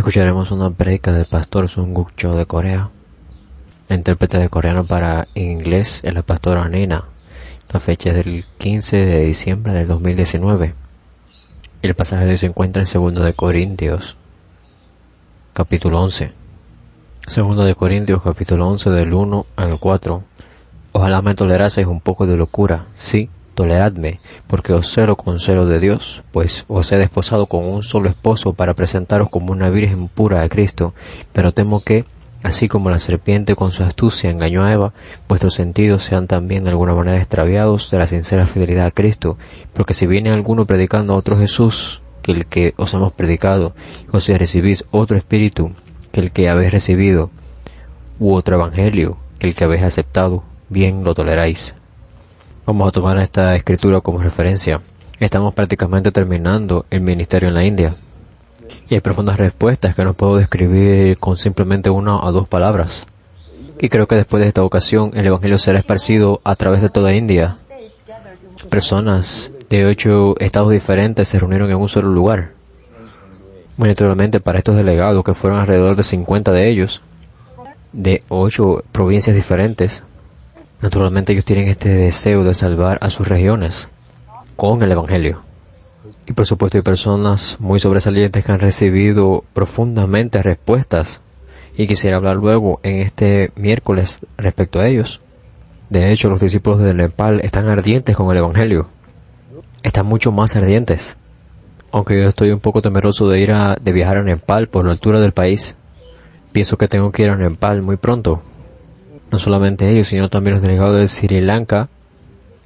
Escucharemos una prédica del pastor Sunguk Cho de Corea. La intérprete de coreano para inglés es la pastora Nina. La fecha es del 15 de diciembre del 2019. Y el pasaje de hoy se encuentra en 2 de Corintios, capítulo 11. 2 de Corintios, capítulo 11, del 1 al 4. Ojalá me toleraseis un poco de locura. Sí, toleradme, porque os celo con celo de Dios, pues os he desposado con un solo esposo para presentaros como una virgen pura a Cristo. Pero temo que, así como la serpiente con su astucia engañó a Eva, vuestros sentidos sean también de alguna manera extraviados de la sincera fidelidad a Cristo. Porque si viene alguno predicando a otro Jesús que el que os hemos predicado, o si recibís otro espíritu que el que habéis recibido, u otro evangelio que el que habéis aceptado, bien lo toleráis. Vamos a tomar esta escritura como referencia. Estamos prácticamente terminando el ministerio en la India. Y hay profundas respuestas que no puedo describir con simplemente 1 o 2 palabras. Y creo que después de esta ocasión el Evangelio será esparcido a través de toda India. Personas de 8 estados diferentes se reunieron en un solo lugar. Muy naturalmente para estos delegados, que fueron alrededor de 50 de ellos, de 8 provincias diferentes, naturalmente ellos tienen este deseo de salvar a sus regiones con el Evangelio. Y por supuesto hay personas muy sobresalientes que han recibido profundamente respuestas, y quisiera hablar luego en este miércoles respecto a ellos. De hecho, los discípulos de Nepal están ardientes con el Evangelio. Están mucho más ardientes. Aunque yo estoy un poco temeroso de viajar a Nepal por la altura del país. Pienso que tengo que ir a Nepal muy pronto. No solamente ellos, sino también los delegados de Sri Lanka,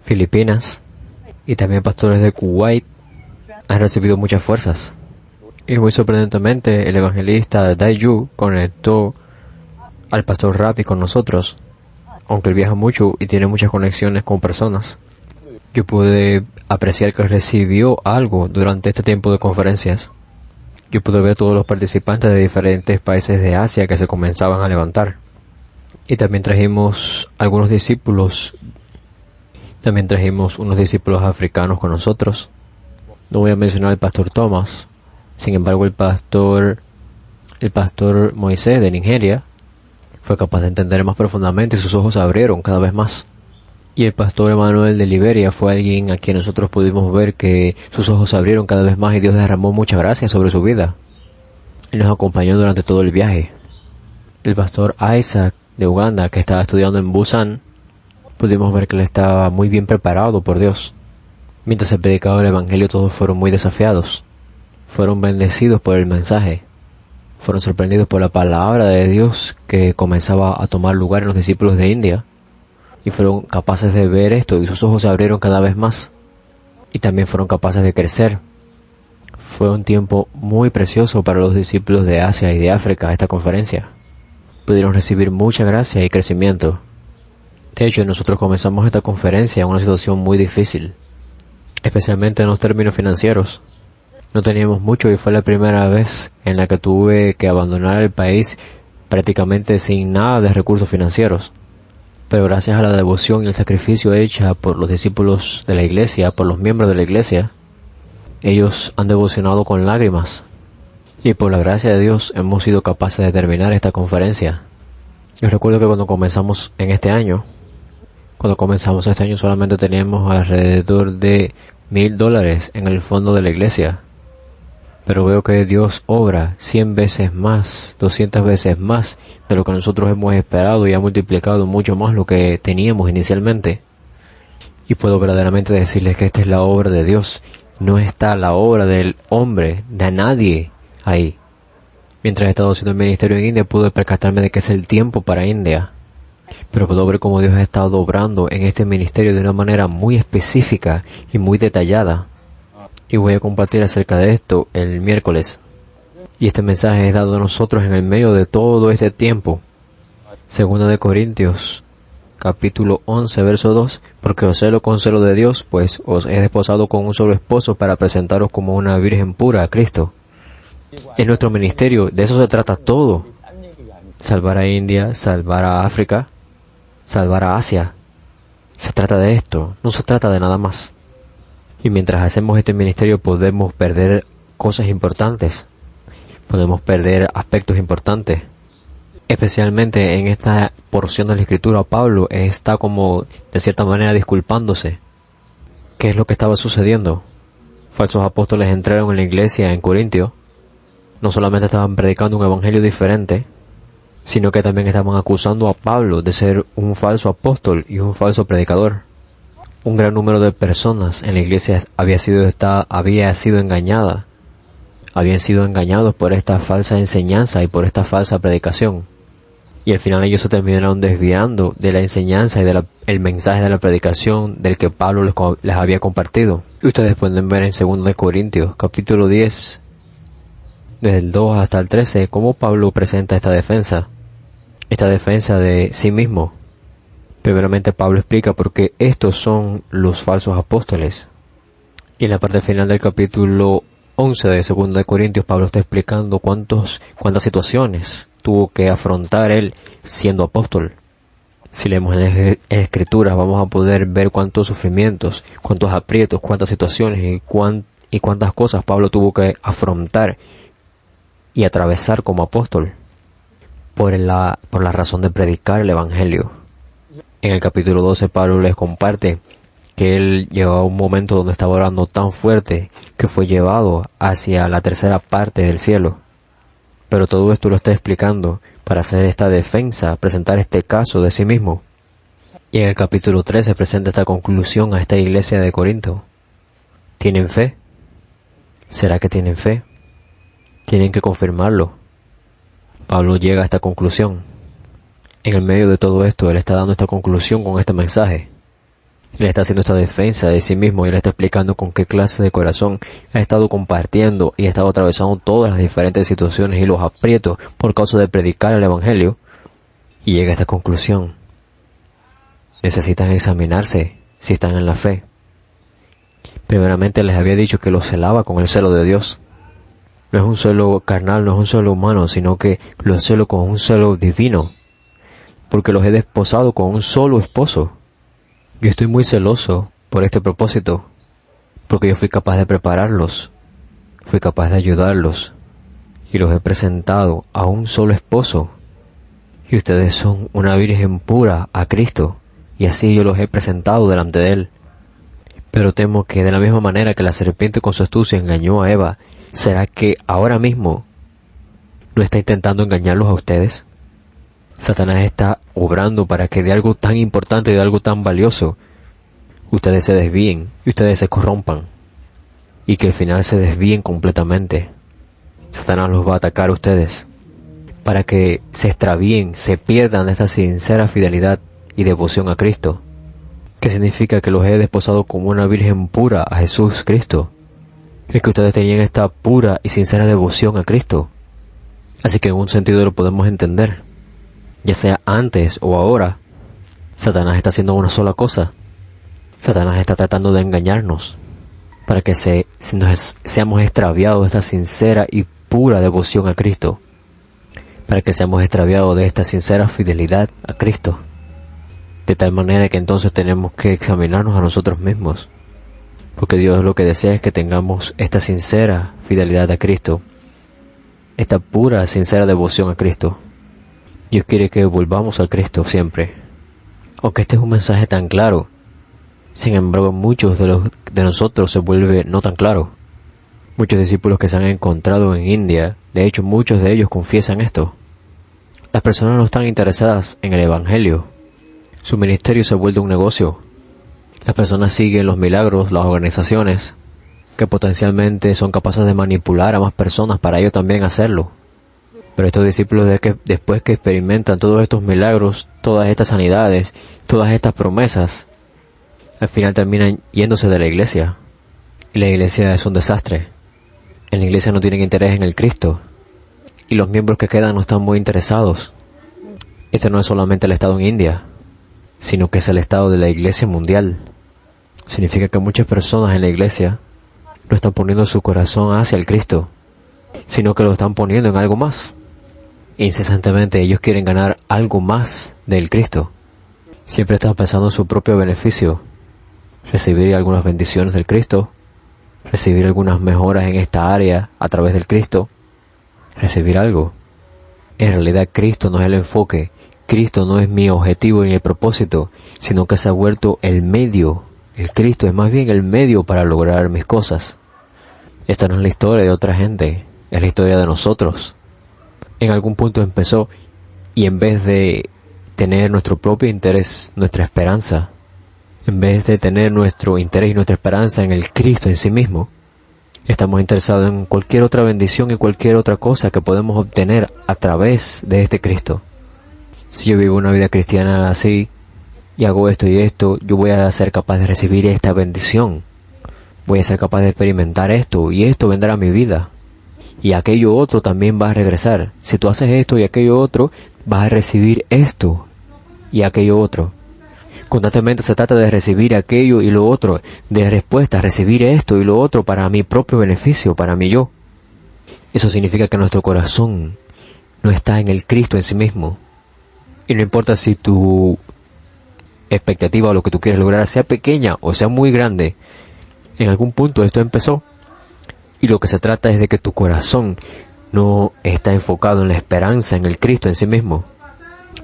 Filipinas y también pastores de Kuwait han recibido muchas fuerzas. Y muy sorprendentemente, el evangelista Daiju conectó al pastor Rapi con nosotros. Aunque él viaja mucho y tiene muchas conexiones con personas, yo pude apreciar que recibió algo durante este tiempo de conferencias. Yo pude ver todos los participantes de diferentes países de Asia que se comenzaban a levantar. Y también trajimos algunos discípulos. También trajimos unos discípulos africanos con nosotros. No voy a mencionar al pastor Thomas. Sin embargo, el pastor Moisés de Nigeria fue capaz de entender más profundamente y sus ojos se abrieron cada vez más. Y el pastor Emanuel de Liberia fue alguien a quien nosotros pudimos ver que sus ojos se abrieron cada vez más y Dios derramó mucha gracia sobre su vida. Él nos acompañó durante todo el viaje. El pastor Isaac de Uganda, que estaba estudiando en Busan, pudimos ver que él estaba muy bien preparado por Dios. Mientras se predicaba el Evangelio, todos fueron muy desafiados. Fueron bendecidos por el mensaje. Fueron sorprendidos por la palabra de Dios que comenzaba a tomar lugar en los discípulos de India. Y fueron capaces de ver esto y sus ojos se abrieron cada vez más. Y también fueron capaces de crecer. Fue un tiempo muy precioso para los discípulos de Asia y de África esta conferencia. Pudieron recibir mucha gracia y crecimiento. De hecho, nosotros comenzamos esta conferencia en una situación muy difícil, especialmente en los términos financieros. No teníamos mucho y fue la primera vez en la que tuve que abandonar el país prácticamente sin nada de recursos financieros. Pero gracias a la devoción y el sacrificio hecha por los discípulos de la iglesia, por los miembros de la iglesia, ellos han devocionado con lágrimas. Y por la gracia de Dios hemos sido capaces de terminar esta conferencia. Yo recuerdo que cuando comenzamos este año solamente teníamos alrededor de $1,000 en el fondo de la iglesia. Pero veo que Dios obra 100 veces más, 200 veces más de lo que nosotros hemos esperado y ha multiplicado mucho más lo que teníamos inicialmente. Y puedo verdaderamente decirles que esta es la obra de Dios. No está la obra del hombre, de nadie ahí. Mientras he estado haciendo el ministerio en India, pude percatarme de que es el tiempo para India. Pero puedo ver cómo Dios ha estado obrando en este ministerio de una manera muy específica y muy detallada. Y voy a compartir acerca de esto el miércoles. Y este mensaje es dado a nosotros en el medio de todo este tiempo. 2 de Corintios, capítulo 11, verso 2. Porque os celo con celo de Dios, pues os he desposado con un solo esposo para presentaros como una virgen pura a Cristo. En nuestro ministerio, de eso se trata todo. Salvar a India, salvar a África, salvar a Asia. Se trata de esto, no se trata de nada más. Y mientras hacemos este ministerio podemos perder cosas importantes. podemos perder aspectos importantes. Especialmente en esta porción de la Escritura, Pablo está como, de cierta manera, disculpándose. ¿Qué es lo que estaba sucediendo? Falsos apóstoles entraron en la iglesia en Corintio. No solamente estaban predicando un evangelio diferente, sino que también estaban acusando a Pablo de ser un falso apóstol y un falso predicador. Un gran número de personas en la iglesia había sido engañada. Habían sido engañados por esta falsa enseñanza y por esta falsa predicación. Y al final ellos se terminaron desviando de la enseñanza y del mensaje de la predicación del que Pablo les había compartido. Y ustedes pueden ver en 2 Corintios, capítulo 10, desde el 2 hasta el 13, cómo Pablo presenta esta defensa de sí mismo. Primeramente Pablo explica por qué estos son los falsos apóstoles. Y en la parte final del capítulo 11 de 2 Corintios, Pablo está explicando cuántas situaciones tuvo que afrontar él siendo apóstol. Si leemos en Escrituras, vamos a poder ver cuántos sufrimientos, cuántos aprietos, cuántas situaciones y cuántas cosas Pablo tuvo que afrontar y atravesar como apóstol por la razón de predicar el Evangelio. En el capítulo 12, Pablo les comparte que él llegó a un momento donde estaba orando tan fuerte que fue llevado hacia la tercera parte del cielo. Pero todo esto lo está explicando para hacer esta defensa, presentar este caso de sí mismo. Y en el capítulo 13 presenta esta conclusión a esta iglesia de Corinto. ¿Tienen fe? ¿Será que tienen fe? Tienen que confirmarlo. Pablo llega a esta conclusión. En el medio de todo esto, él está dando esta conclusión con este mensaje. Él está haciendo esta defensa de sí mismo y él está explicando con qué clase de corazón ha estado compartiendo y ha estado atravesando todas las diferentes situaciones y los aprietos por causa de predicar el Evangelio. Y llega a esta conclusión. Necesitan examinarse si están en la fe. Primeramente les había dicho que los celaba con el celo de Dios. No es un celo carnal, no es un celo humano, sino que los celo con un celo divino. Porque los he desposado con un solo esposo. Yo estoy muy celoso por este propósito, porque yo fui capaz de prepararlos, fui capaz de ayudarlos, y los he presentado a un solo esposo, y ustedes son una virgen pura a Cristo, y así yo los he presentado delante de Él. Pero temo que de la misma manera que la serpiente con su astucia engañó a Eva, ¿será que ahora mismo no está intentando engañarlos a ustedes? Satanás está obrando para que de algo tan importante y de algo tan valioso, ustedes se desvíen y ustedes se corrompan, y que al final se desvíen completamente. Satanás los va a atacar a ustedes, para que se extravíen, se pierdan de esta sincera fidelidad y devoción a Cristo, que significa que los he desposado como una virgen pura a Jesús Cristo. Es que ustedes tenían esta pura y sincera devoción a Cristo. Así que en un sentido lo podemos entender. Ya sea antes o ahora, Satanás está haciendo una sola cosa. Satanás está tratando de engañarnos para que seamos extraviados de esta sincera y pura devoción a Cristo, para que seamos extraviados de esta sincera fidelidad a Cristo, de tal manera que entonces tenemos que examinarnos a nosotros mismos, porque Dios lo que desea es que tengamos esta sincera fidelidad a Cristo, esta pura, sincera devoción a Cristo. Dios quiere que volvamos a Cristo siempre. Aunque este es un mensaje tan claro, sin embargo muchos de nosotros se vuelve no tan claro. Muchos discípulos que se han encontrado en India, de hecho muchos de ellos confiesan esto. Las personas no están interesadas en el Evangelio. Su ministerio se vuelve un negocio. Las personas siguen los milagros, las organizaciones, que potencialmente son capaces de manipular a más personas para ellos también hacerlo. Pero estos discípulos, después que experimentan todos estos milagros, todas estas sanidades, todas estas promesas, al final terminan yéndose de la iglesia. Y la iglesia es un desastre. En la iglesia no tienen interés en el Cristo. Y los miembros que quedan no están muy interesados. Este no es solamente el estado en India, sino que es el estado de la iglesia mundial. Significa que muchas personas en la iglesia no están poniendo su corazón hacia el Cristo, sino que lo están poniendo en algo más. Incesantemente ellos quieren ganar algo más del Cristo. Siempre están pensando en su propio beneficio. Recibir algunas bendiciones del Cristo, recibir algunas mejoras en esta área a través del Cristo, recibir algo. En realidad Cristo no es el enfoque, Cristo no es mi objetivo ni el propósito, sino que se ha vuelto el medio. El Cristo es más bien el medio para lograr mis cosas. Esta no es la historia de otra gente, es la historia de nosotros. En algún punto empezó, y en vez de tener nuestro propio interés, nuestra esperanza, en vez de tener nuestro interés y nuestra esperanza en el Cristo en sí mismo, estamos interesados en cualquier otra bendición y cualquier otra cosa que podemos obtener a través de este Cristo. Si yo vivo una vida cristiana así, y hago esto y esto, yo voy a ser capaz de recibir esta bendición. Voy a ser capaz de experimentar esto, y esto vendrá a mi vida. Y aquello otro también va a regresar. Si tú haces esto y aquello otro, vas a recibir esto y aquello otro. Constantemente se trata de recibir aquello y lo otro, de respuesta, recibir esto y lo otro para mi propio beneficio, para mi yo. Eso significa que nuestro corazón no está en el Cristo en sí mismo. Y no importa si tu expectativa o lo que tú quieres lograr sea pequeña o sea muy grande, en algún punto esto empezó. Y lo que se trata es de que tu corazón no está enfocado en la esperanza, en el Cristo en sí mismo.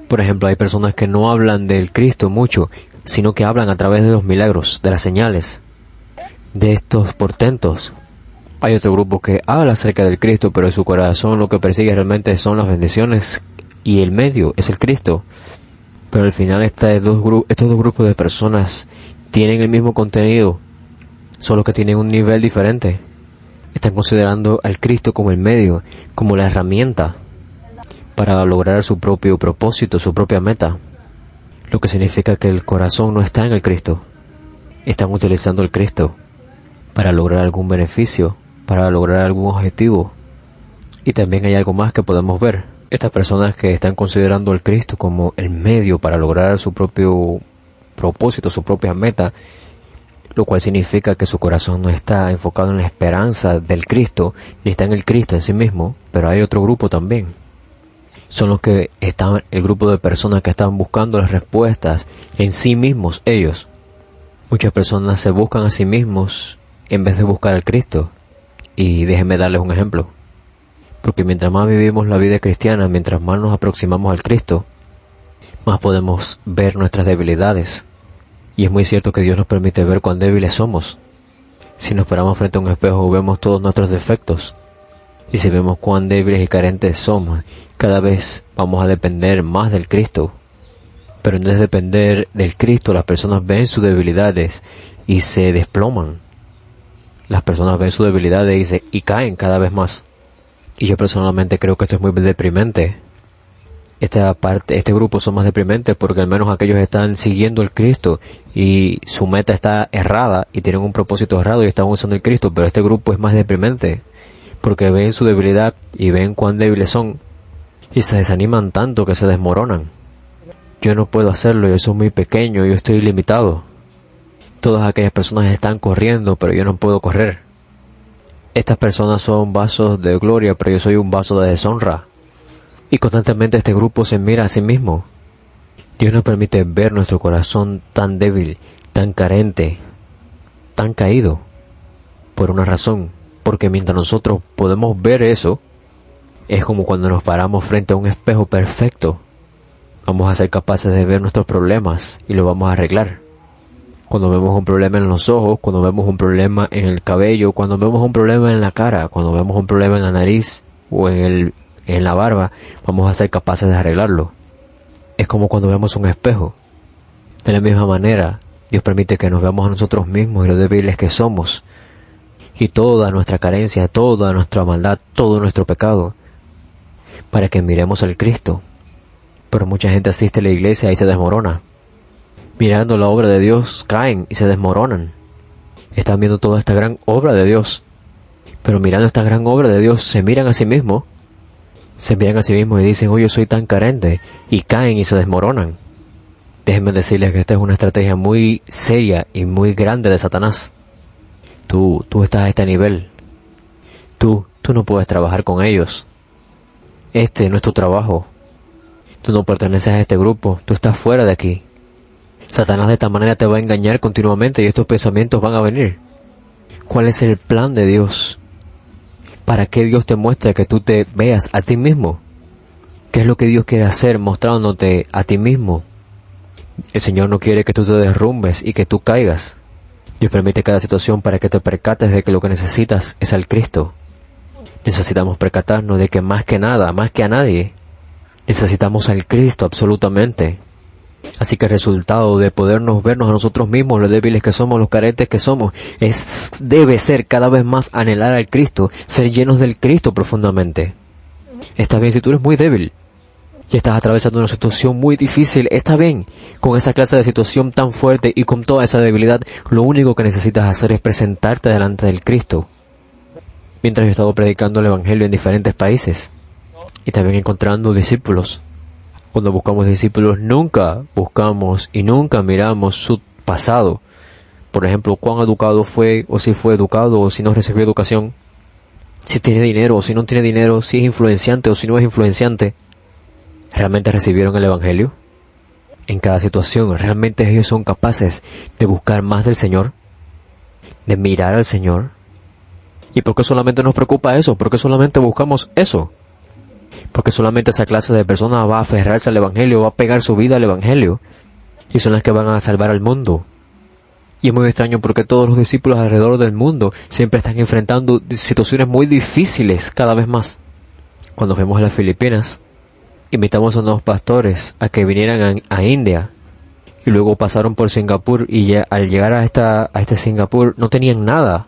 Por ejemplo, hay personas que no hablan del Cristo mucho, sino que hablan a través de los milagros, de las señales, de estos portentos. Hay otro grupo que habla acerca del Cristo, pero en su corazón lo que persigue realmente son las bendiciones y el medio es el Cristo. Pero al final estos dos grupos de personas tienen el mismo contenido, solo que tienen un nivel diferente. Están considerando al Cristo como el medio, como la herramienta para lograr su propio propósito, su propia meta. Lo que significa que el corazón no está en el Cristo. Están utilizando el Cristo para lograr algún beneficio, para lograr algún objetivo. Y también hay algo más que podemos ver. Estas personas que están considerando al Cristo como el medio para lograr su propio propósito, su propia meta, lo cual significa que su corazón no está enfocado en la esperanza del Cristo, ni está en el Cristo en sí mismo, pero hay otro grupo también. Son los que están, el grupo de personas que están buscando las respuestas en sí mismos, ellos. Muchas personas se buscan a sí mismos en vez de buscar al Cristo. Y déjenme darles un ejemplo. Porque mientras más vivimos la vida cristiana, mientras más nos aproximamos al Cristo, más podemos ver nuestras debilidades. Y es muy cierto que Dios nos permite ver cuán débiles somos. Si nos paramos frente a un espejo, vemos todos nuestros defectos. Y si vemos cuán débiles y carentes somos, cada vez vamos a depender más del Cristo. Pero en vez de depender del Cristo, las personas ven sus debilidades y se desploman. Las personas ven sus debilidades y caen cada vez más. Y yo personalmente creo que esto es muy deprimente. Este grupo son más deprimentes porque al menos aquellos están siguiendo el Cristo y su meta está errada y tienen un propósito errado y están usando el Cristo, pero este grupo es más deprimente porque ven su debilidad y ven cuán débiles son y se desaniman tanto que se desmoronan. Yo no puedo hacerlo, yo soy muy pequeño, yo estoy limitado. Todas aquellas personas están corriendo, pero yo no puedo correr. Estas personas son vasos de gloria, pero yo soy un vaso de deshonra. Y constantemente este grupo se mira a sí mismo. Dios nos permite ver nuestro corazón tan débil, tan carente, tan caído, por una razón. Porque mientras nosotros podemos ver eso, es como cuando nos paramos frente a un espejo perfecto. Vamos a ser capaces de ver nuestros problemas y los vamos a arreglar. Cuando vemos un problema en los ojos, cuando vemos un problema en el cabello, cuando vemos un problema en la cara, cuando vemos un problema en la nariz o en la barba, vamos a ser capaces de arreglarlo. Es como cuando vemos un espejo. De la misma manera, Dios permite que nos veamos a nosotros mismos y lo débiles que somos. Y toda nuestra carencia, toda nuestra maldad, todo nuestro pecado, para que miremos al Cristo. Pero mucha gente asiste a la iglesia y se desmorona. Mirando la obra de Dios, caen y se desmoronan. Están viendo toda esta gran obra de Dios. Pero mirando esta gran obra de Dios, se miran a sí mismos. Se miran a sí mismos y dicen, oh, yo soy tan carente. Y caen y se desmoronan. Déjenme decirles que esta es una estrategia muy seria y muy grande de Satanás. Tú estás a este nivel. Tú no puedes trabajar con ellos. Este no es tu trabajo. Tú no perteneces a este grupo. Tú estás fuera de aquí. Satanás de esta manera te va a engañar continuamente y estos pensamientos van a venir. ¿Cuál es el plan de Dios? para que Dios te muestre que tú te veas a ti mismo. ¿Qué es lo que Dios quiere hacer mostrándote a ti mismo? El Señor no quiere que tú te derrumbes y que tú caigas. Dios permite cada situación para que te percates de que lo que necesitas es al Cristo. Necesitamos percatarnos de que más que nada, más que a nadie, necesitamos al Cristo absolutamente. Así que el resultado de podernos vernos a nosotros mismos, los débiles que somos, los carentes que somos, debe ser cada vez más anhelar al Cristo, ser llenos del Cristo profundamente. Está bien si tú eres muy débil y estás atravesando una situación muy difícil, está bien. Con esa clase de situación tan fuerte y con toda esa debilidad, lo único que necesitas hacer es presentarte delante del Cristo. Mientras yo he estado predicando el Evangelio en diferentes países y también encontrando discípulos. Cuando buscamos discípulos, nunca buscamos y nunca miramos su pasado. Por ejemplo, cuán educado fue, o si fue educado, o si no recibió educación. Si tiene dinero, o si no tiene dinero, si es influenciante, o si no es influenciante. ¿Realmente recibieron el Evangelio? En cada situación, ¿realmente ellos son capaces de buscar más del Señor? ¿De mirar al Señor? ¿Y por qué solamente nos preocupa eso? ¿Por qué solamente buscamos eso? Porque solamente esa clase de personas va a aferrarse al Evangelio, va a pegar su vida al Evangelio, y son las que van a salvar al mundo. Y es muy extraño porque todos los discípulos alrededor del mundo siempre están enfrentando situaciones muy difíciles cada vez más. Cuando fuimos a las Filipinas, invitamos a unos pastores a que vinieran a India, y luego pasaron por Singapur, y ya, al llegar a este Singapur no tenían nada,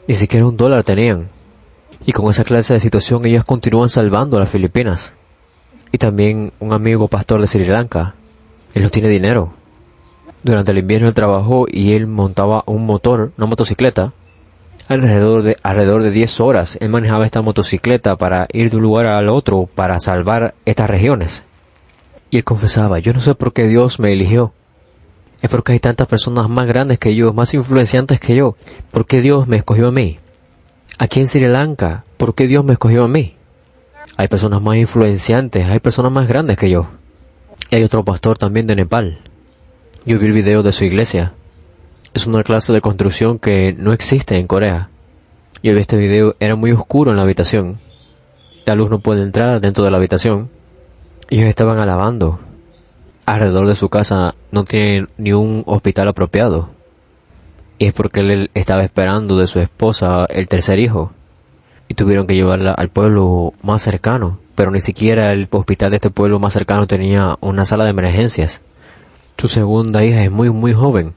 ni siquiera $1 tenían. Y con esa clase de situación ellos continúan salvando a las Filipinas. Y también un amigo pastor de Sri Lanka, él no tiene dinero. Durante el invierno él trabajó y él montaba un motor, una motocicleta, alrededor de 10 horas. Él manejaba esta motocicleta para ir de un lugar al otro para salvar estas regiones. Y él confesaba, yo no sé por qué Dios me eligió. Es porque hay tantas personas más grandes que yo, más influenciantes que yo. ¿Por qué Dios me escogió a mí? Aquí en Sri Lanka, ¿por qué Dios me escogió a mí? Hay personas más influenciantes, hay personas más grandes que yo. Y hay otro pastor también de Nepal. Yo vi el video de su iglesia. Es una clase de construcción que no existe en Corea. Yo vi este video, era muy oscuro en la habitación. La luz no puede entrar dentro de la habitación. Ellos estaban alabando. Alrededor de su casa no tiene ni un hospital apropiado. Y es porque él estaba esperando de su esposa el tercer hijo. Y tuvieron que llevarla al pueblo más cercano. Pero ni siquiera el hospital de este pueblo más cercano tenía una sala de emergencias. Su segunda hija es muy joven.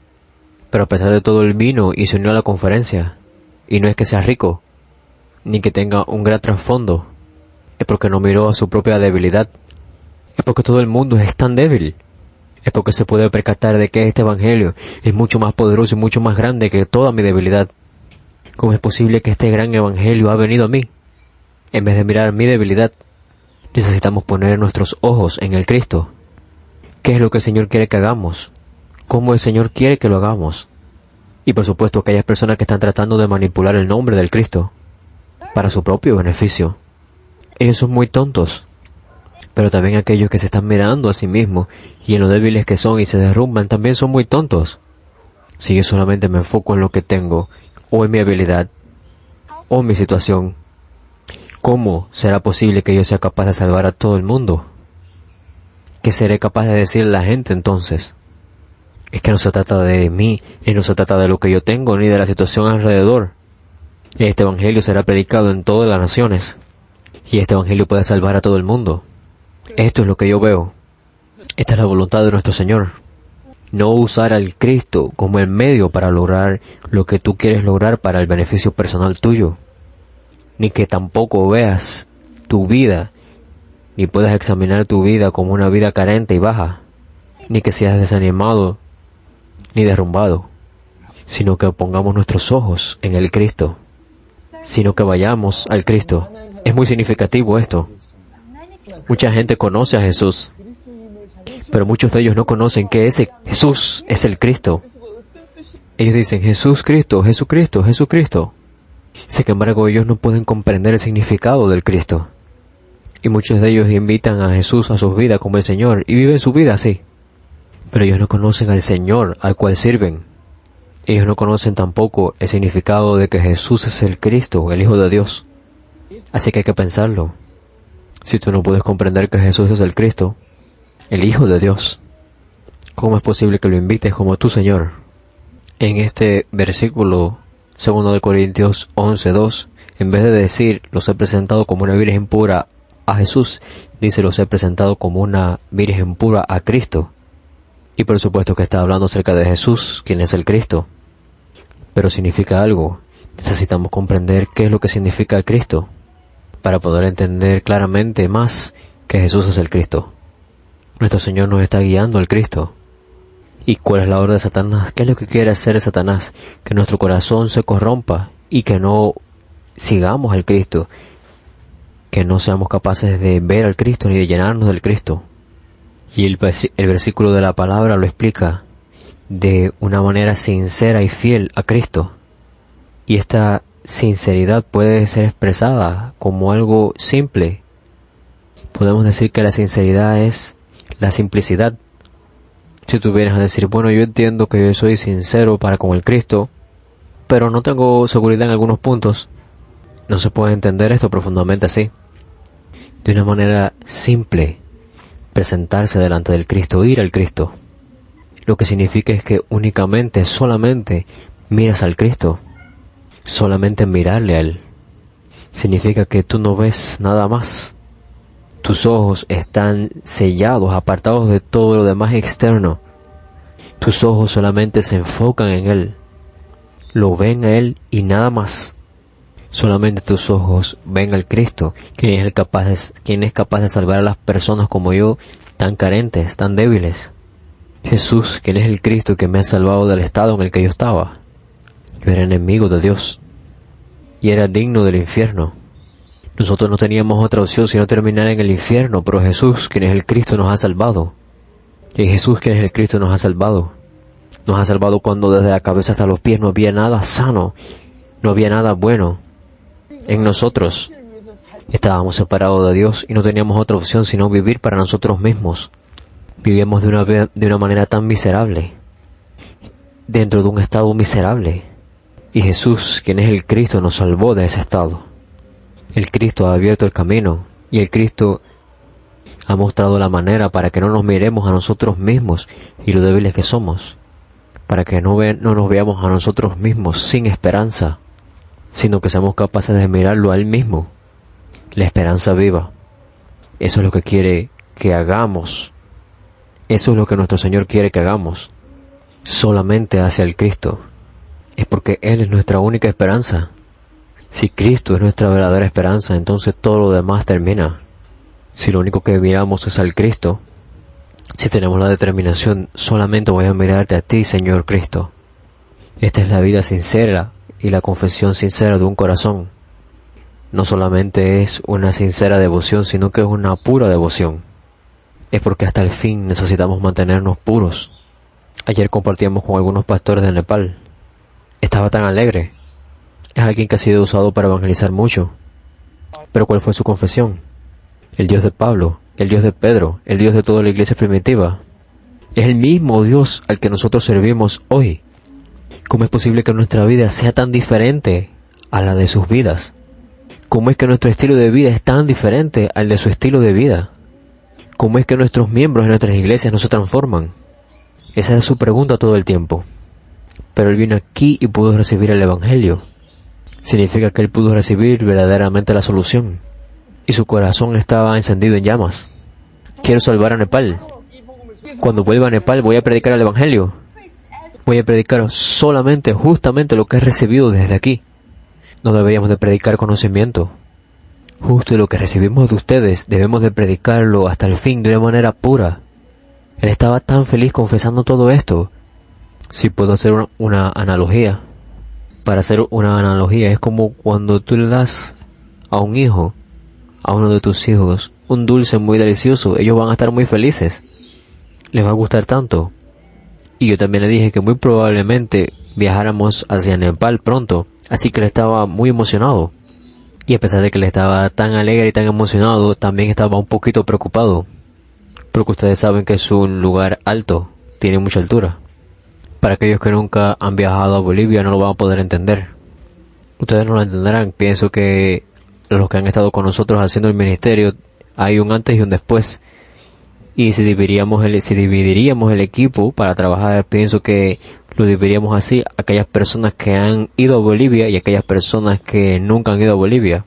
Pero a pesar de todo él vino y se unió a la conferencia. Y no es que sea rico, ni que tenga un gran trasfondo. Es porque no miró a su propia debilidad. Es porque todo el mundo es tan débil. Es porque se puede percatar de que este evangelio es mucho más poderoso y mucho más grande que toda mi debilidad. ¿Cómo es posible que este gran evangelio ha venido a mí? En vez de mirar mi debilidad, necesitamos poner nuestros ojos en el Cristo. ¿Qué es lo que el Señor quiere que hagamos? ¿Cómo el Señor quiere que lo hagamos? Y por supuesto aquellas personas que están tratando de manipular el nombre del Cristo para su propio beneficio. Ellos son muy tontos. Pero también aquellos que se están mirando a sí mismos y en lo débiles que son y se derrumban también son muy tontos. Si yo solamente me enfoco en lo que tengo, o en mi habilidad, o en mi situación, ¿cómo será posible que yo sea capaz de salvar a todo el mundo? ¿Qué seré capaz de decirle a la gente entonces? Es que no se trata de mí, y no se trata de lo que yo tengo, ni de la situación alrededor. Este evangelio será predicado en todas las naciones, y este evangelio puede salvar a todo el mundo. Esto es lo que yo veo. Esta es la voluntad de nuestro Señor. No usar al Cristo como el medio para lograr lo que tú quieres lograr para el beneficio personal tuyo. Ni que tampoco veas tu vida, ni puedas examinar tu vida como una vida carente y baja. Ni que seas desanimado, ni derrumbado. Sino que pongamos nuestros ojos en el Cristo. Sino que vayamos al Cristo. Es muy significativo esto. Mucha gente conoce a Jesús, pero muchos de ellos no conocen que ese Jesús es el Cristo. Ellos dicen, Jesús Cristo, Jesucristo, Jesucristo. Sin embargo, ellos no pueden comprender el significado del Cristo. Y muchos de ellos invitan a Jesús a sus vidas como el Señor, y viven su vida así. Pero ellos no conocen al Señor al cual sirven. Ellos no conocen tampoco el significado de que Jesús es el Cristo, el Hijo de Dios. Así que hay que pensarlo. Si tú no puedes comprender que Jesús es el Cristo, el Hijo de Dios, ¿cómo es posible que lo invites como tu Señor? En este versículo 2 de Corintios 11:2, en vez de decir los he presentado como una virgen pura a Jesús, dice los he presentado como una virgen pura a Cristo. Y por supuesto que está hablando acerca de Jesús, quien es el Cristo. Pero significa algo. Necesitamos comprender qué es lo que significa Cristo, para poder entender claramente más que Jesús es el Cristo. Nuestro Señor nos está guiando al Cristo. ¿Y cuál es la obra de Satanás? ¿Qué es lo que quiere hacer Satanás? Que nuestro corazón se corrompa y que no sigamos al Cristo, que no seamos capaces de ver al Cristo ni de llenarnos del Cristo. Y el versículo de la palabra lo explica de una manera sincera y fiel a Cristo. Y esta sinceridad puede ser expresada como algo simple. Podemos decir que la sinceridad es la simplicidad. Si tú vienes a decir, bueno, yo entiendo que yo soy sincero para con el Cristo, pero no tengo seguridad en algunos puntos, no se puede entender esto profundamente así. De una manera simple, presentarse delante del Cristo, ir al Cristo. Lo que significa es que únicamente, solamente miras al Cristo. Solamente mirarle a Él. Significa que tú no ves nada más. Tus ojos están sellados, apartados de todo lo demás externo. Tus ojos solamente se enfocan en Él. Lo ven a Él y nada más. Solamente tus ojos ven al Cristo, quien es capaz de salvar a las personas como yo, tan carentes, tan débiles. Jesús, quien es el Cristo que me ha salvado del estado en el que yo estaba. Yo era enemigo de Dios y era digno del infierno. Nosotros no teníamos otra opción sino terminar en el infierno, pero Jesús, quien es el Cristo, nos ha salvado. Y Jesús, quien es el Cristo, nos ha salvado. Nos ha salvado cuando desde la cabeza hasta los pies no había nada sano, no había nada bueno en nosotros. Estábamos separados de Dios y no teníamos otra opción sino vivir para nosotros mismos. Vivíamos de una manera tan miserable, dentro de un estado miserable. Y Jesús, quien es el Cristo, nos salvó de ese estado. El Cristo ha abierto el camino y el Cristo ha mostrado la manera para que no nos miremos a nosotros mismos y lo débiles que somos, para que no nos veamos a nosotros mismos sin esperanza, sino que seamos capaces de mirarlo a Él mismo, la esperanza viva. Eso es lo que quiere que hagamos. Eso es lo que nuestro Señor quiere que hagamos. Solamente hacia el Cristo. Es porque Él es nuestra única esperanza. Si Cristo es nuestra verdadera esperanza, entonces todo lo demás termina. Si lo único que miramos es al Cristo, si tenemos la determinación, solamente voy a mirarte a ti, Señor Cristo. Esta es la vida sincera y la confesión sincera de un corazón. No solamente es una sincera devoción, sino que es una pura devoción. Es porque hasta el fin necesitamos mantenernos puros. Ayer compartíamos con algunos pastores de Nepal. Estaba tan alegre. Es alguien que ha sido usado para evangelizar mucho. Pero ¿cuál fue su confesión? El Dios de Pablo, el Dios de Pedro, el Dios de toda la iglesia primitiva. Es el mismo Dios al que nosotros servimos hoy. ¿Cómo es posible que nuestra vida sea tan diferente a la de sus vidas? ¿Cómo es que nuestro estilo de vida es tan diferente al de su estilo de vida? ¿Cómo es que nuestros miembros de nuestras iglesias no se transforman? Esa era su pregunta todo el tiempo. Pero él vino aquí y pudo recibir el Evangelio. Significa que él pudo recibir verdaderamente la solución. Y su corazón estaba encendido en llamas. Quiero salvar a Nepal. Cuando vuelva a Nepal voy a predicar el Evangelio. Voy a predicar solamente, justamente lo que he recibido desde aquí. No deberíamos de predicar conocimiento. Justo lo que recibimos de ustedes, debemos de predicarlo hasta el fin de una manera pura. Él estaba tan feliz confesando todo esto. Si puedo hacer una analogía. Para hacer una analogía, es como cuando tú le das a un hijo, a uno de tus hijos, un dulce muy delicioso. Ellos van a estar muy felices. Les va a gustar tanto. Y yo también le dije que muy probablemente viajáramos hacia Nepal pronto. Así que él estaba muy emocionado. Y a pesar de que él estaba tan alegre y tan emocionado, también estaba un poquito preocupado. Porque ustedes saben que es un lugar alto, tiene mucha altura. Para aquellos que nunca han viajado a Bolivia no lo van a poder entender. Ustedes no lo entenderán. Pienso que los que han estado con nosotros haciendo el ministerio, hay un antes y un después. Y si dividiríamos el equipo para trabajar, pienso que lo dividiríamos así: aquellas personas que han ido a Bolivia y aquellas personas que nunca han ido a Bolivia.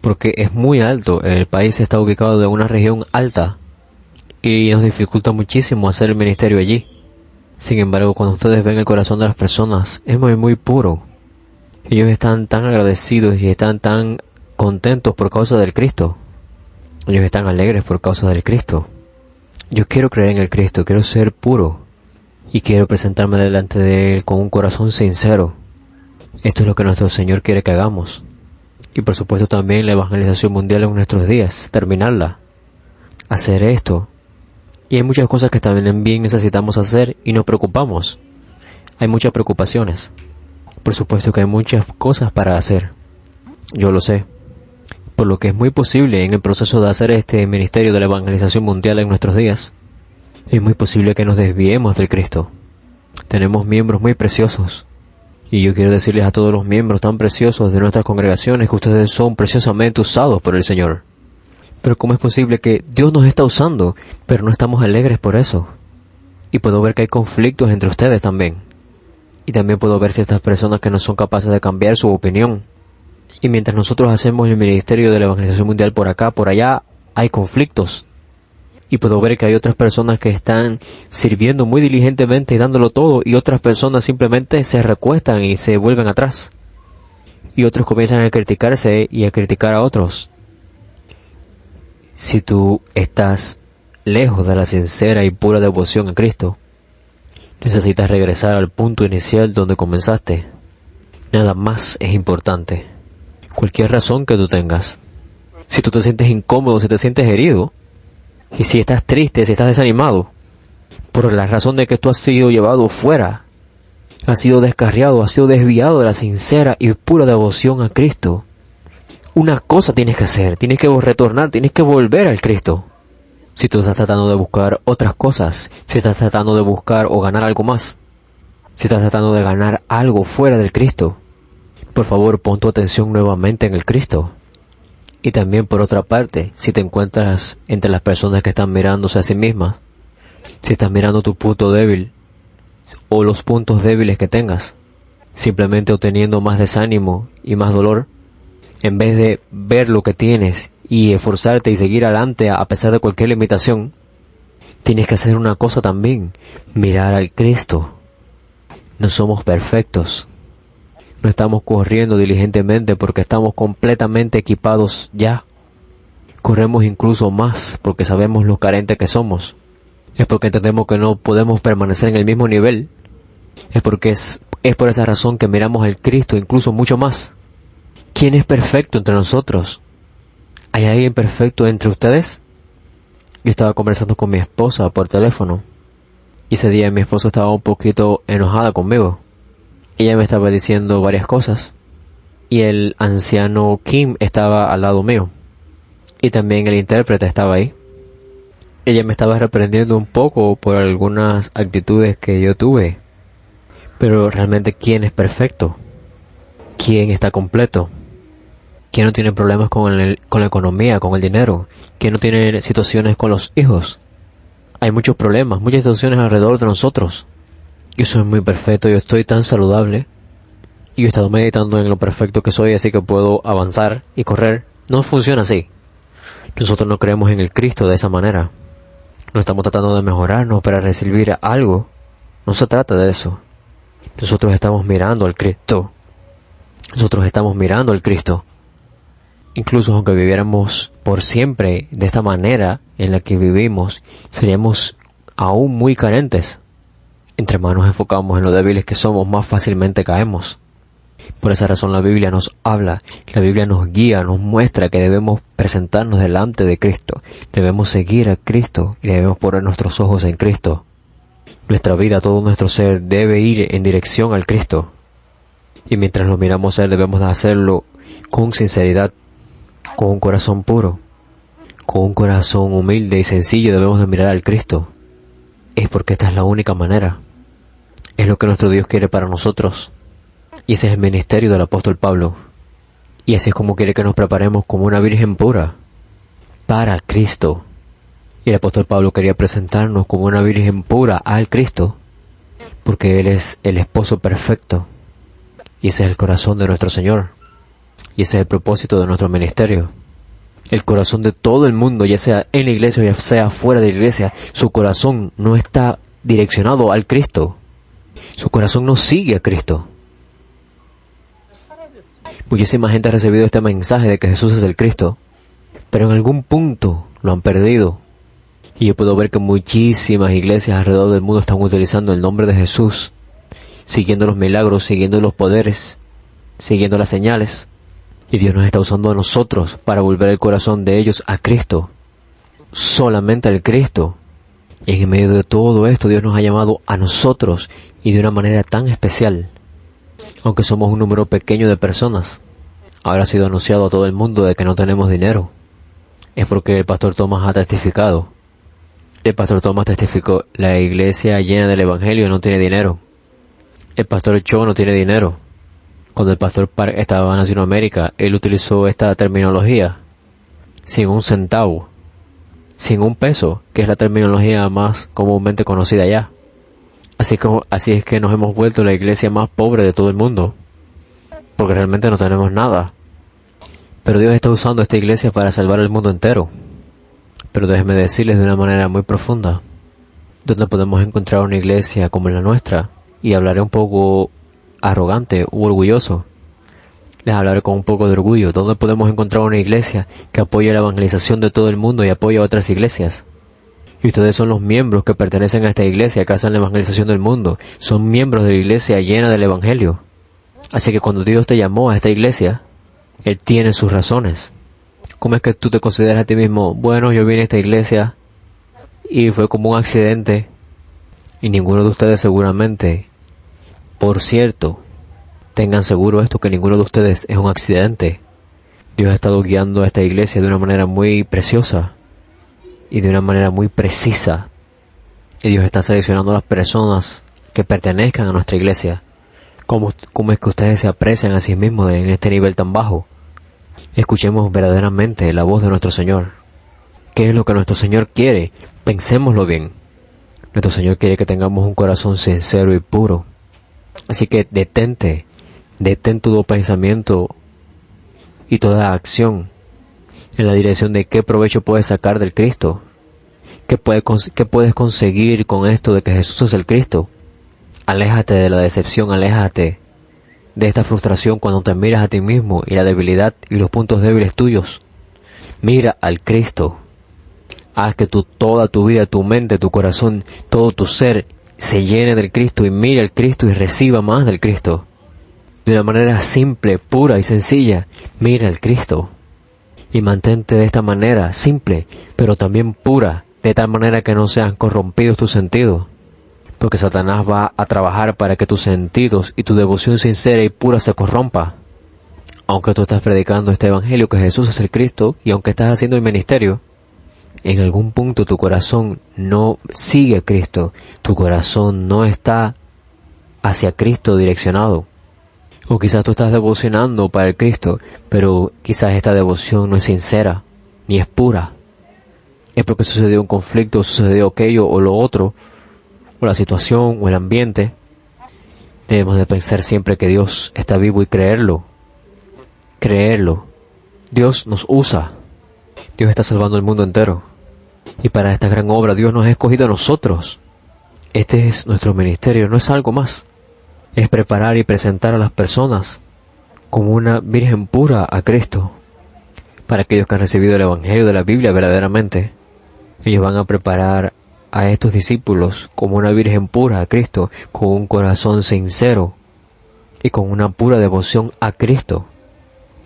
Porque es muy alto, el país está ubicado en una región alta y nos dificulta muchísimo hacer el ministerio allí. Sin embargo, cuando ustedes ven el corazón de las personas, es muy, muy puro. Ellos están tan agradecidos y están tan contentos por causa del Cristo. Ellos están alegres por causa del Cristo. Yo quiero creer en el Cristo, quiero ser puro y quiero presentarme delante de Él con un corazón sincero. Esto es lo que nuestro Señor quiere que hagamos. Y por supuesto también la evangelización mundial en nuestros días, terminarla, hacer esto. Y hay muchas cosas que también bien necesitamos hacer y nos preocupamos. Hay muchas preocupaciones. Por supuesto que hay muchas cosas para hacer. Yo lo sé. Por lo que es muy posible en el proceso de hacer este ministerio de la evangelización mundial en nuestros días, es muy posible que nos desviemos del Cristo. Tenemos miembros muy preciosos. Y yo quiero decirles a todos los miembros tan preciosos de nuestras congregaciones que ustedes son preciosamente usados por el Señor. Pero ¿cómo es posible que Dios nos está usando, pero no estamos alegres por eso? Y puedo ver que hay conflictos entre ustedes también. Y también puedo ver ciertas personas que no son capaces de cambiar su opinión. Y mientras nosotros hacemos el ministerio de la evangelización mundial por acá, por allá, hay conflictos. Y puedo ver que hay otras personas que están sirviendo muy diligentemente y dándolo todo, y otras personas simplemente se recuestan y se vuelven atrás. Y otros comienzan a criticarse y a criticar a otros. Si tú estás lejos de la sincera y pura devoción a Cristo, necesitas regresar al punto inicial donde comenzaste. Nada más es importante. Cualquier razón que tú tengas. Si tú te sientes incómodo, si te sientes herido, y si estás triste, si estás desanimado, por la razón de que tú has sido llevado fuera, has sido descarriado, has sido desviado de la sincera y pura devoción a Cristo, una cosa tienes que hacer, tienes que retornar, tienes que volver al Cristo. Si tú estás tratando de buscar otras cosas, si estás tratando de buscar o ganar algo más, si estás tratando de ganar algo fuera del Cristo, por favor pon tu atención nuevamente en el Cristo. Y también por otra parte, si te encuentras entre las personas que están mirándose a sí mismas, si estás mirando tu punto débil o los puntos débiles que tengas, simplemente obteniendo más desánimo y más dolor, en vez de ver lo que tienes y esforzarte y seguir adelante a pesar de cualquier limitación, tienes que hacer una cosa también: mirar al Cristo. No somos perfectos. No estamos corriendo diligentemente porque estamos completamente equipados ya. Corremos incluso más porque sabemos lo carentes que somos. Es porque entendemos que no podemos permanecer en el mismo nivel. Es por esa razón que miramos al Cristo incluso mucho más. ¿Quién es perfecto entre nosotros? ¿Hay alguien perfecto entre ustedes? Yo estaba conversando con mi esposa por teléfono. Y ese día mi esposa estaba un poquito enojada conmigo. Ella me estaba diciendo varias cosas. Y el anciano Kim estaba al lado mío. Y también el intérprete estaba ahí. Ella me estaba reprendiendo un poco por algunas actitudes que yo tuve. Pero realmente, ¿quién es perfecto? ¿Quién está completo? ¿Quién no tiene problemas con la economía, con el dinero? ¿Quién no tiene situaciones con los hijos? Hay muchos problemas, muchas situaciones alrededor de nosotros. Yo soy muy perfecto, yo estoy tan saludable. Y yo he estado meditando en lo perfecto que soy, así que puedo avanzar y correr. No funciona así. Nosotros no creemos en el Cristo de esa manera. No estamos tratando de mejorarnos para recibir algo. No se trata de eso. Nosotros estamos mirando al Cristo. Nosotros estamos mirando al Cristo. Incluso aunque viviéramos por siempre de esta manera en la que vivimos, seríamos aún muy carentes. Entre más nos enfocamos en lo débiles que somos, más fácilmente caemos. Por esa razón la Biblia nos habla, la Biblia nos guía, nos muestra que debemos presentarnos delante de Cristo, debemos seguir a Cristo y debemos poner nuestros ojos en Cristo. Nuestra vida, todo nuestro ser debe ir en dirección al Cristo. Y mientras lo miramos a Él, debemos de hacerlo con sinceridad, con un corazón puro, con un corazón humilde y sencillo. Debemos de mirar al Cristo. Es porque esta es la única manera. Es lo que nuestro Dios quiere para nosotros. Y ese es el ministerio del apóstol Pablo. Y así es como quiere que nos preparemos como una virgen pura para Cristo. Y el apóstol Pablo quería presentarnos como una virgen pura al Cristo, porque Él es el esposo perfecto. Y ese es el corazón de nuestro Señor. Y ese es el propósito de nuestro ministerio. El corazón de todo el mundo, ya sea en la iglesia o ya sea fuera de la iglesia, su corazón no está direccionado al Cristo. Su corazón no sigue a Cristo. Muchísima gente ha recibido este mensaje de que Jesús es el Cristo, pero en algún punto lo han perdido. Y yo puedo ver que muchísimas iglesias alrededor del mundo están utilizando el nombre de Jesús, siguiendo los milagros, siguiendo los poderes, siguiendo las señales. Y Dios nos está usando a nosotros para volver el corazón de ellos a Cristo, solamente al Cristo. Y en medio de todo esto Dios nos ha llamado a nosotros, y de una manera tan especial. Aunque somos un número pequeño de personas, ahora ha sido anunciado a todo el mundo de que no tenemos dinero. Es porque el pastor Thomas ha testificado. El pastor Thomas testificó: la iglesia llena del evangelio no tiene dinero. El pastor Cho no tiene dinero. Cuando el pastor Park estaba en Latinoamérica, él utilizó esta terminología: sin un centavo, sin un peso, que es la terminología más comúnmente conocida allá. Así es que nos hemos vuelto la iglesia más pobre de todo el mundo, porque realmente no tenemos nada. Pero Dios está usando esta iglesia para salvar el mundo entero. Pero déjenme decirles de una manera muy profunda, donde podemos encontrar una iglesia como la nuestra, y hablaré un poco arrogante u orgulloso. Les hablaré con un poco de orgullo. ¿Dónde podemos encontrar una iglesia que apoya la evangelización de todo el mundo y apoya a otras iglesias? Y ustedes son los miembros que pertenecen a esta iglesia que hacen la evangelización del mundo. Son miembros de la iglesia llena del evangelio. Así que cuando Dios te llamó a esta iglesia, Él tiene sus razones. ¿Cómo es que tú te consideras a ti mismo: bueno, yo vine a esta iglesia y fue como un accidente? Y ninguno de ustedes seguramente, por cierto, tengan seguro esto, que ninguno de ustedes es un accidente. Dios ha estado guiando a esta iglesia de una manera muy preciosa y de una manera muy precisa. Y Dios está seleccionando a las personas que pertenezcan a nuestra iglesia. ¿Cómo es que ustedes se aprecian a sí mismos en este nivel tan bajo? Escuchemos verdaderamente la voz de nuestro Señor. ¿Qué es lo que nuestro Señor quiere? Pensémoslo bien. Nuestro Señor quiere que tengamos un corazón sincero y puro. Así que detén todo pensamiento y toda acción en la dirección de qué provecho puedes sacar del Cristo. ¿Qué puedes conseguir con esto de que Jesús es el Cristo? Aléjate de la decepción, aléjate de esta frustración cuando te miras a ti mismo y la debilidad y los puntos débiles tuyos. Mira al Cristo. Haz que toda tu vida, tu mente, tu corazón, todo tu ser se llene del Cristo, y mira al Cristo y reciba más del Cristo. De una manera simple, pura y sencilla, mira al Cristo. Y mantente de esta manera, simple, pero también pura, de tal manera que no sean corrompidos tus sentidos. Porque Satanás va a trabajar para que tus sentidos y tu devoción sincera y pura se corrompa. Aunque tú estás predicando este evangelio que Jesús es el Cristo, y aunque estás haciendo el ministerio, en algún punto tu corazón no sigue a Cristo, tu corazón no está hacia Cristo direccionado. O quizás tú estás devocionando para el Cristo, pero quizás esta devoción no es sincera, ni es pura. Es porque sucedió un conflicto, sucedió aquello o lo otro, o la situación o el ambiente. Debemos de pensar siempre que Dios está vivo y creerlo. Dios nos usa. Dios está salvando el mundo entero. Y para esta gran obra Dios nos ha escogido a nosotros. Este es nuestro ministerio, no es algo más. Es preparar y presentar a las personas como una virgen pura a Cristo. Para aquellos que han recibido el Evangelio de la Biblia verdaderamente, ellos van a preparar a estos discípulos como una virgen pura a Cristo, con un corazón sincero y con una pura devoción a Cristo.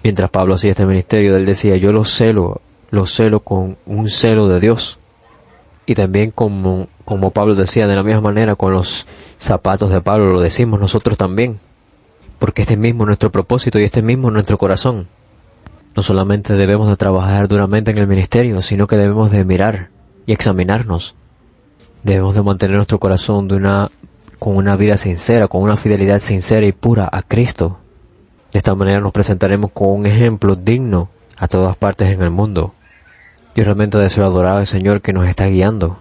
Mientras Pablo hacía este ministerio, él decía: yo los celo con un celo de Dios. Y también como Pablo decía, de la misma manera con los zapatos de Pablo, lo decimos nosotros también. Porque este mismo es nuestro propósito y este mismo es nuestro corazón. No solamente debemos de trabajar duramente en el ministerio, sino que debemos de mirar y examinarnos. Debemos de mantener nuestro corazón con una vida sincera, con una fidelidad sincera y pura a Cristo. De esta manera nos presentaremos con un ejemplo digno a todas partes en el mundo. Yo realmente deseo adorar al Señor que nos está guiando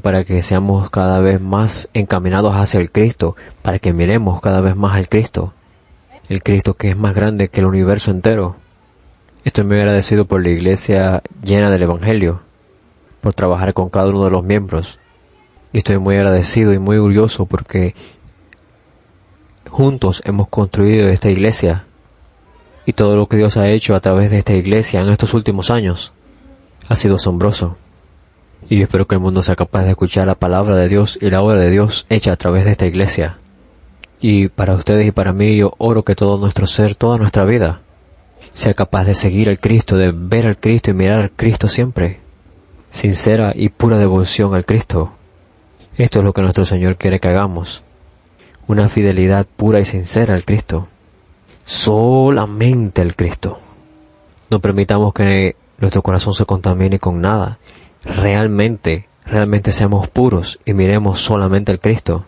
para que seamos cada vez más encaminados hacia el Cristo, para que miremos cada vez más al Cristo, el Cristo que es más grande que el universo entero. Estoy muy agradecido por la iglesia llena del Evangelio, por trabajar con cada uno de los miembros. Y estoy muy agradecido y muy orgulloso porque juntos hemos construido esta iglesia y todo lo que Dios ha hecho a través de esta iglesia en estos últimos años ha sido asombroso. Y yo espero que el mundo sea capaz de escuchar la palabra de Dios y la obra de Dios hecha a través de esta iglesia. Y para ustedes y para mí yo oro que todo nuestro ser, toda nuestra vida, sea capaz de seguir al Cristo, de ver al Cristo y mirar al Cristo siempre. Sincera y pura devoción al Cristo. Esto es lo que nuestro Señor quiere que hagamos. Una fidelidad pura y sincera al Cristo. Solamente al Cristo. No permitamos que nuestro corazón se contamine con nada. Realmente seamos puros y miremos solamente al Cristo.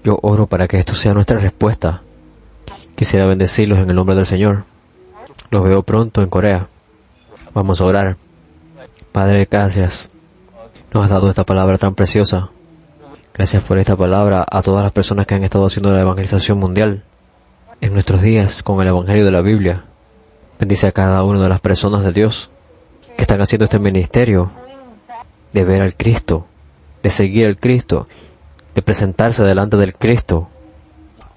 Yo oro para que esto sea nuestra respuesta. Quisiera bendecirlos en el nombre del Señor. Los veo pronto en Corea. Vamos a orar. Padre, gracias. Nos has dado esta palabra tan preciosa. Gracias por esta palabra a todas las personas que han estado haciendo la evangelización mundial en nuestros días con el Evangelio de la Biblia. Bendice a cada una de las personas de Dios que están haciendo este ministerio de ver al Cristo, de seguir al Cristo, de presentarse delante del Cristo.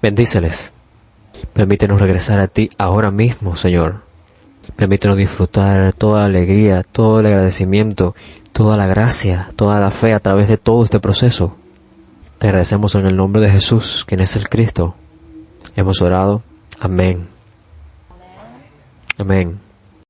Bendíceles. Permítenos regresar a ti ahora mismo, Señor. Permítenos disfrutar toda la alegría, todo el agradecimiento, toda la gracia, toda la fe a través de todo este proceso. Te agradecemos en el nombre de Jesús, quien es el Cristo. Hemos orado. Amén. Amén.